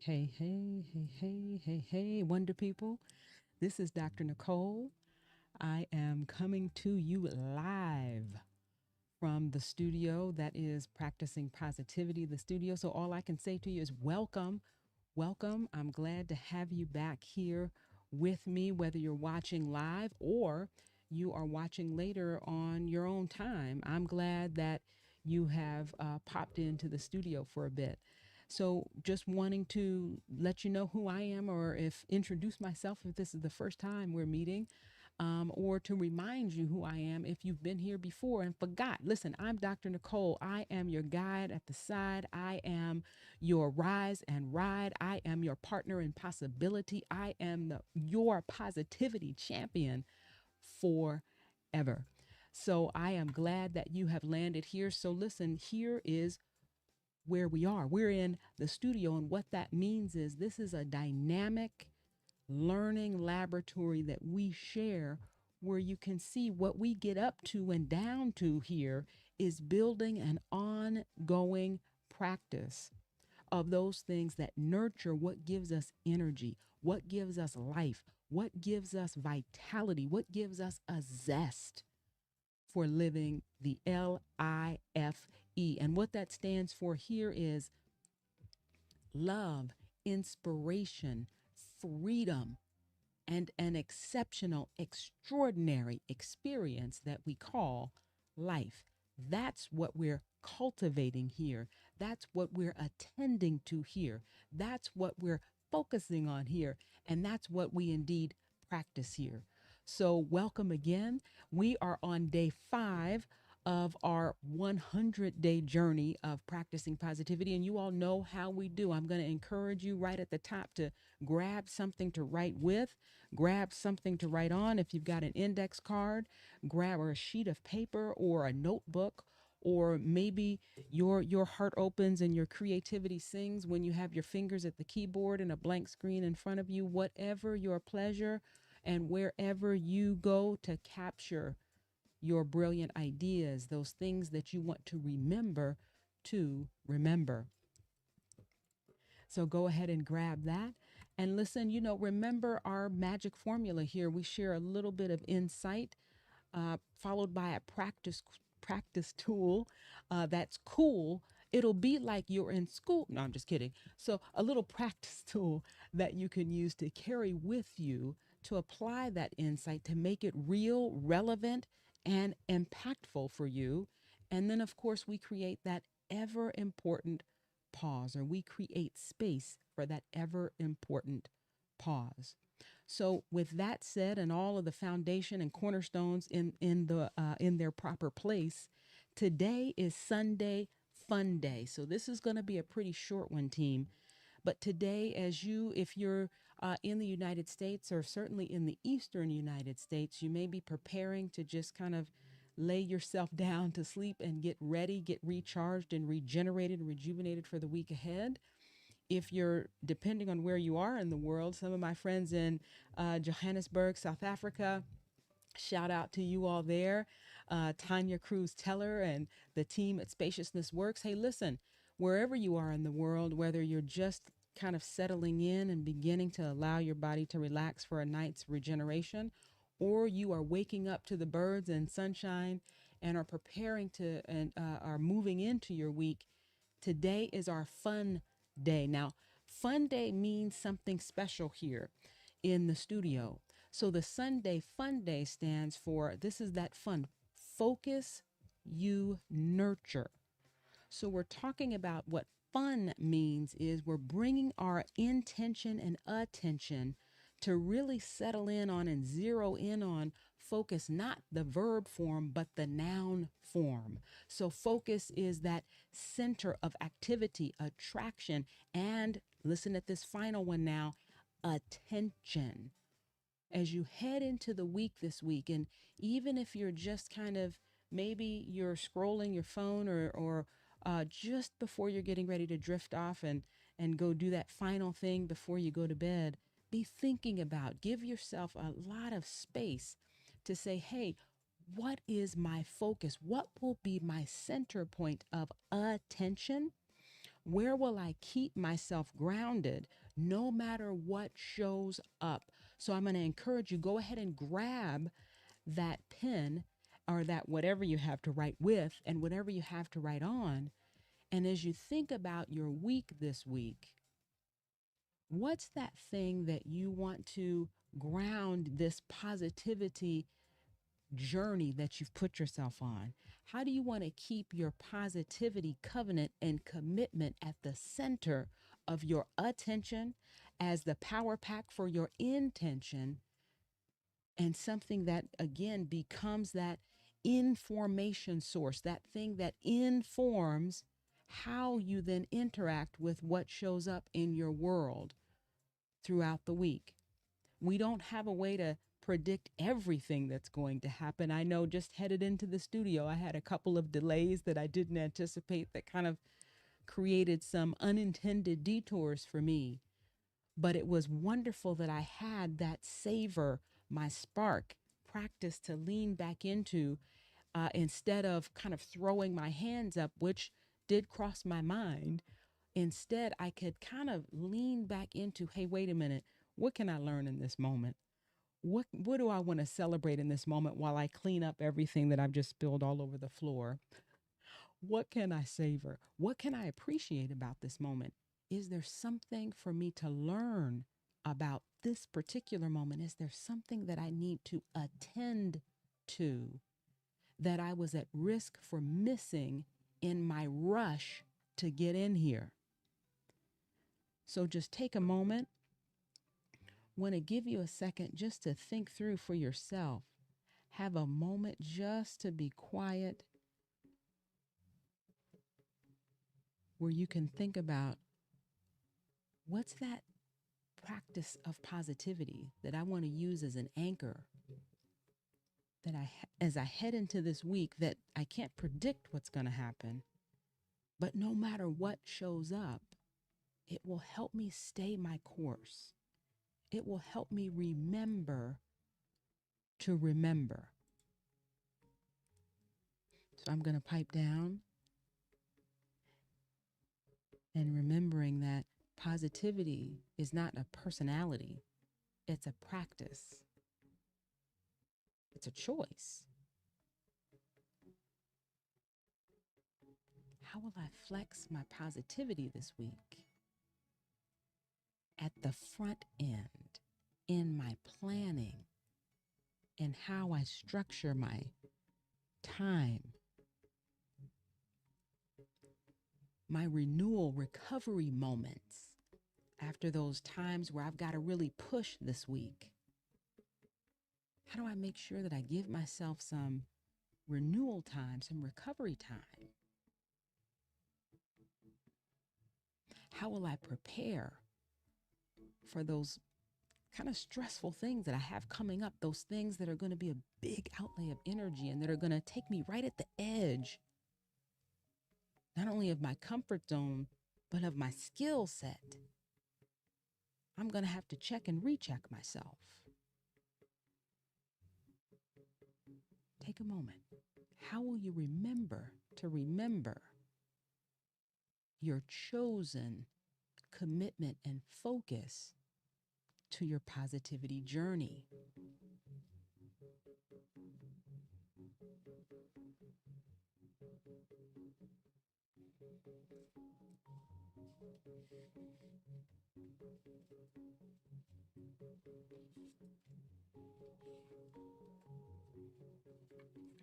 Hey, hey, hey, hey, hey, hey, Wonder People. This is Dr. Nicole. I am coming to you live from the studio that is practicing positivity, the studio. So, all I can say to you is welcome, welcome. I'm glad to have you back here with me, whether you're watching live or you are watching later on your own time. I'm glad that you have popped into the studio for a bit. So, just wanting to let you know who I am, or if introduce myself if this is the first time we're meeting, or to remind you who I am if you've been here before and forgot. Listen, I'm Dr. Nicole. I am your guide at the side. I am your rise and ride. I am your partner in possibility. I am your positivity champion forever. So I am glad that you have landed here. So listen, here is where we are. We're in the studio, and what that means is this is a dynamic learning laboratory that we share where you can see what we get up to and down to here is building an ongoing practice of those things that nurture what gives us energy, what gives us life, what gives us vitality, what gives us a zest for living the LIFE. And what that stands for here is love, inspiration, freedom, and an exceptional, extraordinary experience that we call life. That's what we're cultivating here. That's what we're attending to here. That's what we're focusing on here. And that's what we indeed practice here. So, welcome again. We are on day 5 of our 100-day journey of practicing positivity. And you all know how we do. I'm going to encourage you right at the top to grab something to write with, grab something to write on. If you've got an index card, grab or a sheet of paper or a notebook, or maybe your heart opens and your creativity sings when you have your fingers at the keyboard and a blank screen in front of you. Whatever your pleasure and wherever you go to capture your brilliant ideas, those things that you want to remember. So go ahead and grab that. And listen, remember our magic formula here. We share a little bit of insight, followed by a practice tool that's cool. It'll be like you're in school. No, I'm just kidding. So a little practice tool that you can use to carry with you to apply that insight to make it real, relevant, and impactful for you. And then, of course, we create that ever important pause, or we create space for that ever important pause. So, with that said, and all of the foundation and cornerstones in their proper place, today is Sunday Fun Day. So this is going to be a pretty short one, team. But today, if you're in the United States, or certainly in the Eastern United States, you may be preparing to just kind of lay yourself down to sleep and get ready, get recharged and regenerated and rejuvenated for the week ahead. If you're, depending on where you are in the world, some of my friends in Johannesburg, South Africa, shout out to you all there, Tanya Cruz Teller and the team at Spaciousness Works. Hey, listen, wherever you are in the world, whether you're just kind of settling in and beginning to allow your body to relax for a night's regeneration, or you are waking up to the birds and sunshine and are preparing to and are moving into your week, today is our fun day. Now, fun day means something special here in the studio. So the Sunday Fun Day stands for, this is that fun, focus, you nurture. So we're talking about what fun means is we're bringing our intention and attention to really settle in on and zero in on focus, not the verb form, but the noun form. So focus is that center of activity, attraction, and listen at this final one now, attention. As you head into the week this week, and even if you're just kind of, maybe you're scrolling your phone, or just before you're getting ready to drift off and go do that final thing before you go to bed, be thinking about, give yourself a lot of space to say, hey, what is my focus? What will be my center point of attention Where will I keep myself grounded no matter what shows up? So I'm going to encourage you, go ahead and grab that pen or that whatever you have to write with and whatever you have to write on. And as you think about your week this week, what's that thing that you want to ground this positivity journey that you've put yourself on? How do you want to keep your positivity covenant and commitment at the center of your attention as the power pack for your intention, and something that again becomes that information source, that thing that informs how you then interact with what shows up in your world throughout the week? We don't have a way to predict everything that's going to happen. I know just headed into the studio, I had a couple of delays that I didn't anticipate that kind of created some unintended detours for me. But it was wonderful that I had that savor, my spark practice to lean back into, instead of kind of throwing my hands up, which did cross my mind. Instead, I could kind of lean back into, hey, wait a minute, what can I learn in this moment? What do I want to celebrate in this moment while I clean up everything that I've just spilled all over the floor? What can I savor? What can I appreciate about this moment? Is there something for me to learn about this particular moment? Is there something that I need to attend to that I was at risk for missing in my rush to get in here? So just take a moment. Want to give you a second just to think through for yourself. Have a moment just to be quiet where you can think about, what's that practice of positivity that I want to use as an anchor, that as I head into this week, that I can't predict what's going to happen, but no matter what shows up, it will help me stay my course. It will help me remember to remember. So I'm going to pipe down and remembering that positivity is not a personality, it's a practice, it's a choice. How will I flex my positivity this week? At the front end, in my planning, and how I structure my time, my renewal recovery moments after those times where I've got to really push this week. How do I make sure that I give myself some renewal time, some recovery time? How will I prepare for those kind of stressful things that I have coming up, those things that are going to be a big outlay of energy and that are going to take me right at the edge, not only of my comfort zone, but of my skill set? I'm going to have to check and recheck myself. Take a moment. How will you remember to remember your chosen commitment and focus to your positivity journey?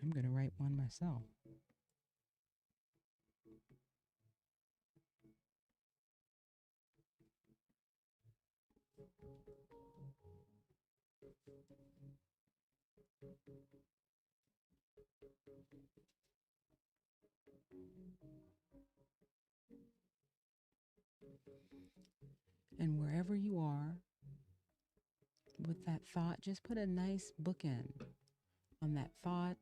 I'm going to write one myself. And wherever you are with that thought, just put a nice bookend on that thought,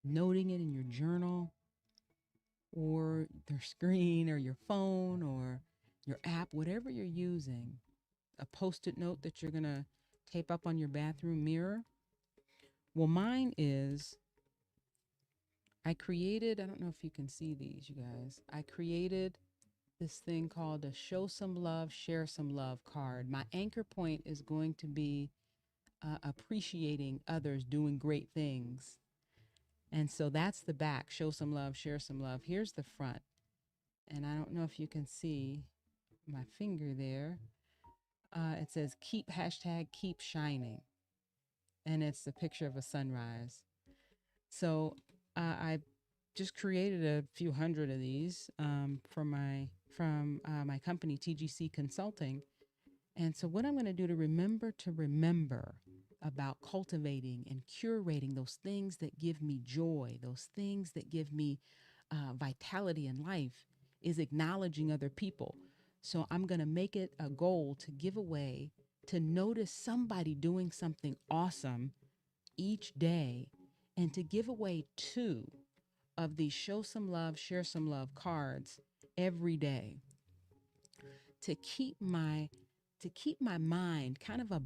noting it in your journal or your screen or your phone or your app, whatever you're using, a post-it note that you're going to tape up on your bathroom mirror. Well, mine is, I don't know if you can see these, you guys. I created this thing called a show some love, share some love card. My anchor point is going to be appreciating others doing great things. And so that's the back, show some love, share some love. Here's the front. And I don't know if you can see my finger there. It says keep hashtag keep shining. And it's the picture of a sunrise. So I just created a few hundred of these from my company TGC Consulting. And so what I'm going to remember about cultivating and curating those things that give me joy, those things that give me vitality in life, is acknowledging other people. So I'm going to make it a goal to give away, to notice somebody doing something awesome each day, and to give away two of these show some love, share some love cards every day to keep my mind kind of a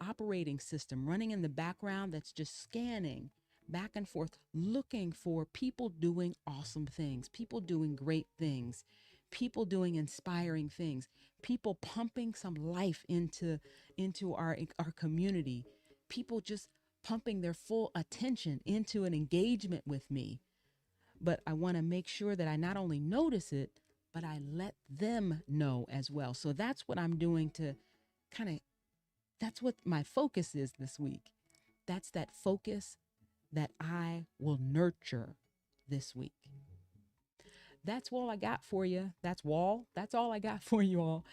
operating system running in the background that's just scanning back and forth, looking for people doing awesome things, people doing great things, people doing inspiring things, people pumping some life into our community, people just pumping their full attention into an engagement with me. But I want to make sure that I not only notice it, but I let them know as well. So that's what I'm doing to kind of, that's what my focus is this week. That's that focus that I will nurture this week. That's all I got for you. That's all I got for you all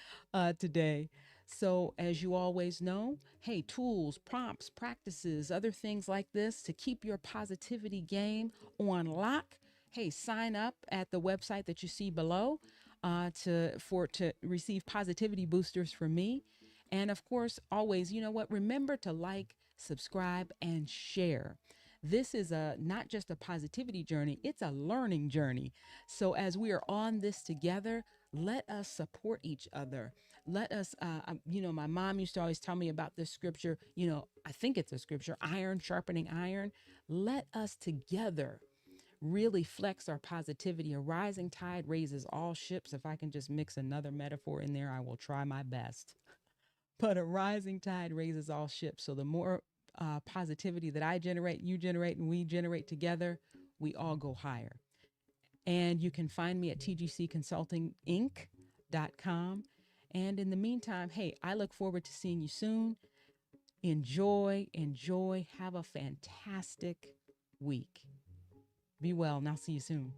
today. So, as you always know, hey, tools, prompts, practices, other things like this to keep your positivity game on lock. Hey, sign up at the website that you see below to receive positivity boosters from me. And of course, always, you know what? Remember to like, subscribe, and share. This is a not just a positivity journey, it's a learning journey. So as we are on this together, let us support each other. Let us, my mom used to always tell me about this scripture. I think it's a scripture, iron sharpening iron. Let us together really flex our positivity. A rising tide raises all ships. If I can just mix another metaphor in there, I will try my best. But a rising tide raises all ships. So the more positivity that I generate, you generate, and we generate together, we all go higher. And you can find me at tgcconsultinginc.com. And in the meantime, hey, I look forward to seeing you soon. Enjoy, enjoy. Have a fantastic week. Be well, and I'll see you soon.